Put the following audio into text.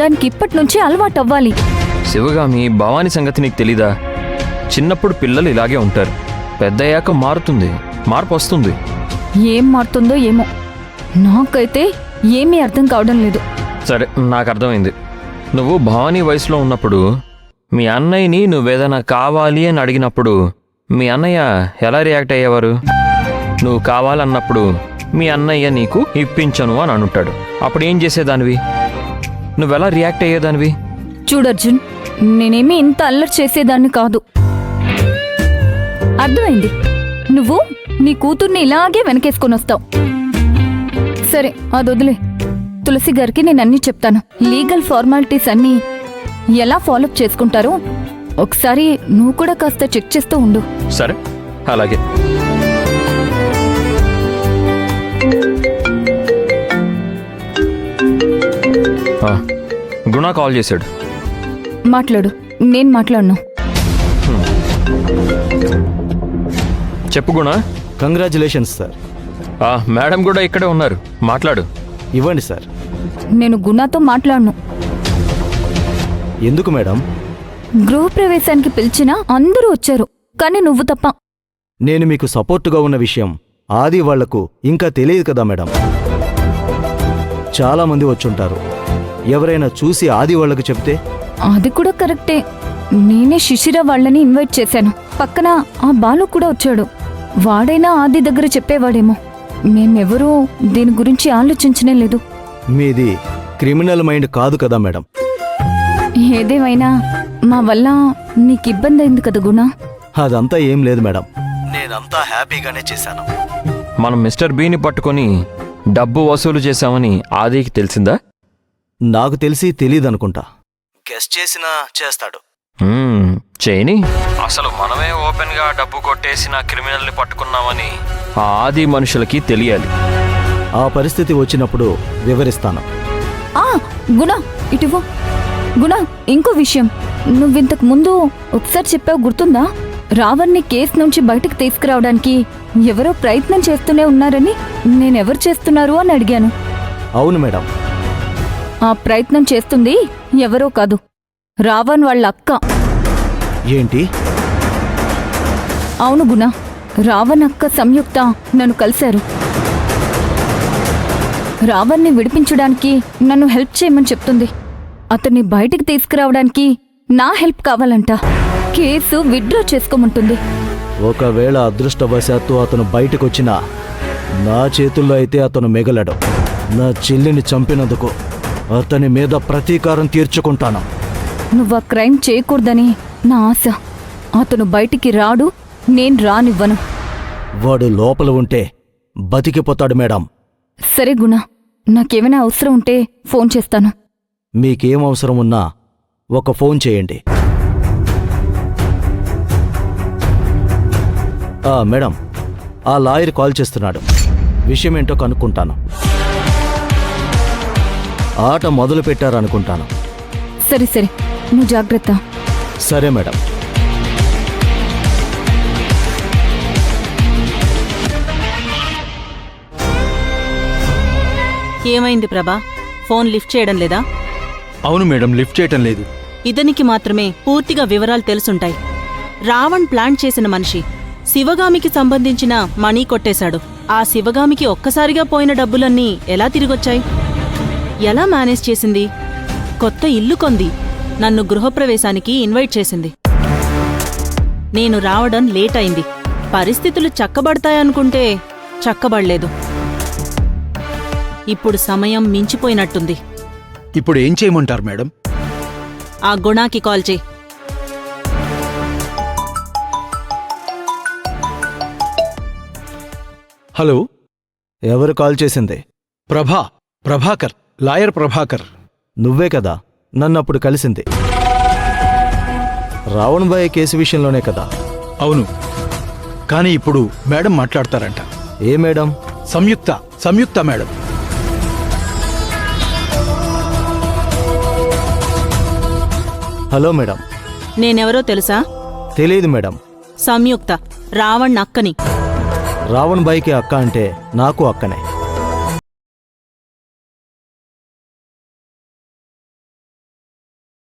దానికి ఇప్పటి నుంచి అలవాటు అవ్వాలి. శివగామి, భవానీ సంగతి నీకు తెలీదా? చిన్నప్పుడు పిల్లలు ఇలాగే ఉంటారు, పెద్దయ్యాక మారుతుంది, మార్పు వస్తుంది. ఏం మారుతుందో ఏమో, నాకైతే ఏమీ అర్థం కావడం లేదు. సరే, నాకు అర్థమైంది. నువ్వు భవానీ వయసులో ఉన్నప్పుడు మీ అన్నయ్యని నువ్వేదైనా కావాలి అని అడిగినప్పుడు మీ అన్నయ్య ఎలా రియాక్ట్ అయ్యేవారు? నువ్వు కావాలన్నప్పుడు మీ అన్నయ్య నీకు ఇప్పించను అని అంటాడు. అప్పుడు ఏం చేసేదానివి? నువ్వెలా రియాక్ట్ అయ్యేదానివి? చూడర్జున్, నేనేమీ ఇంత అల్లరి చేసేదాన్ని కాదు. అర్థమైంది. నువ్వు నీ కూతుర్ని ఇలాగే వెనకేసుకొని వస్తావు. సరే, అది వదిలే. తులసి గారికి నేను అన్నీ చెప్తాను. లీగల్ ఫార్మాలిటీస్ అన్నీ ఎలా ఫాలోఅప్ చేసుకుంటారో ఒకసారి నువ్వు కూడా కాస్త చెక్ చేస్తూ ఉండు. సరే, అలాగే. గుణ కాల్ చేశాడు. మాట్లాడు. నేను మాట్లాడను. చెప్పు గుణ. Congratulations sir. మేడం కూడా ఇక్కడే ఉన్నారు, మాట్లాడు. ఇవ్వండి సార్. నేను గుణతో మాట్లాడను. ఎందుకు మేడం? గృహప్రవేశానికి పిలిచినా అందరూ వచ్చారు, కానీ నువ్వు తప్ప. నేను మీకు సపోర్టుగా ఉన్న విషయం ఆది వాళ్లకు ఇంకా తెలియదు కదా మేడం. చాలామంది వచ్చుంటారు. ఎవరైనా చూసి ఆది వాళ్లకు చెప్తే? అది కూడా కరెక్టే. నేనే శిశిర వాళ్ళని ఇన్వైట్ చేశాను. పక్కన ఆ బాలు కూడా వచ్చాడు. వాడైనా ఆది దగ్గర చెప్పేవాడేమో. మేమెవరూ దీని గురించి ఆలోచించనే లేదు. మీది క్రిమినల్ మైండ్ కాదు కదా మేడం. ఏదేమైనా మా వల్ల నీకు ఇబ్బంది అయింది కదా గుణ? అదంతా ఏం లేదు మేడం, నేనంతా హ్యాపీగానే చేశాను. మనం మిస్టర్ బీని పట్టుకొని డబ్బు వసూలు చేశామని ఆదికి తెలిసిందా? నాకు తెలిసి తెలీదనుకుంటా. గెస్ చేసినా చేస్తాడు. చేయని. అసలు మనమే ఓపెన్ గా డబ్బు కొట్టేసిన క్రిమినల్ని పట్టుకున్నామని ఆ ఆది మనుషులకి తెలియాలి. ఆ పరిస్థితి వచ్చినప్పుడు వివరిస్తాను. గుణ, ఇటువో. గుణ, ఇంకో విషయం. నువ్వింతకు ముందు ఒకసారి చెప్పావు, గుర్తుందా? రావణ్ణి కేసు నుంచి బయటకు తీసుకురావడానికి ఎవరో ప్రయత్నం చేస్తూనే ఉన్నారని. నేనెవరు చేస్తున్నారు అని అడిగాను. అవును మేడం. ఆ ప్రయత్నం చేస్తుంది ఎవరో కాదు, రావణ్ వాళ్ళ అక్క. ఏంటి? అవును గుణ, రావణ్ అక్క సంయుక్త నన్ను కలిశారు. రావణ్ణి విడిపించడానికి నన్ను హెల్ప్ చేయమని చెప్తుంది. అతన్ని బయటికి తీసుకురావడానికి నా హెల్ప్ కావాలంట. కేసు విత్డ్రా చేసుకోమంటుంది. ఒకవేళ అదృష్టవశాత్తు అతను బయటకొచ్చినా నా చేతుల్లో అయితే అతను మిగలడు. నా చెల్లిని చంపినందుకు అతని మీద ప్రతీకారం తీర్చుకుంటాను. నువ్వు ఆ క్రైమ్ చేయకూడదని నా ఆశ. అతను బయటికి రాడు, నేను రానివ్వను. వాడు లోపల ఉంటే బతికిపోతాడు మేడం. సరే గుణ, నాకేమైనా అవసరం ఉంటే ఫోన్ చేస్తాను. మీకేం అవసరం ఉన్నా ఒక ఫోన్ చేయండి. మేడం, ఆ లాయర్ కాల్ చేస్తున్నాడు. విషయం ఏంటో కనుక్కుంటాను. ఆట మొదలు పెట్టారనుకుంటాను. సరే సరే, నువ్వు జాగ్రత్త. సరే మేడం. ఏమైంది ప్రభా? ఫోన్ లిఫ్ట్ చేయడం లేదా? అవును మేడం, లిఫ్ట్ చేయటం లేదు. ఇతనికి మాత్రమే పూర్తిగా వివరాలు తెలుసుంటాయి. రావణ్ ప్లాన్ చేసిన మనిషి. శివగామికి సంబంధించిన మనీ కొట్టేశాడు. ఆ శివగామికి ఒక్కసారిగా పోయిన డబ్బులన్నీ ఎలా తిరిగొచ్చాయి? ఎలా మేనేజ్ చేసింది? కొత్త ఇల్లు కొంది. నన్ను గృహప్రవేశానికి ఇన్వైట్ చేసింది. నేను రావడం లేట్ అయింది. పరిస్థితులు చక్కబడతాయనుకుంటే చక్కబడలేదు. ఇప్పుడు సమయం మించిపోయినట్టుంది. ఇప్పుడు ఏం చేయమంటారు మేడం? ఆ గుణాకి కాల్ చేయి. హలో, ఎవరు కాల్ చేసింది? ప్రభాకర్, లాయర్ ప్రభాకర్. నువ్వే కదా నన్నప్పుడు కలిసింది? రావణ్ బాయ్ కేసు విషయంలోనే కదా? అవును, కానీ ఇప్పుడు మేడం మాట్లాడతారంట. ఏ మేడం? సంయుక్త మేడం. Hello madam. నేనెవరో తెలుసా? తెలీదు మేడం. సంయుక్త, రావణ్ అక్కని. రావణ్ బాయ్కి అక్క అంటే నాకు అక్కనే.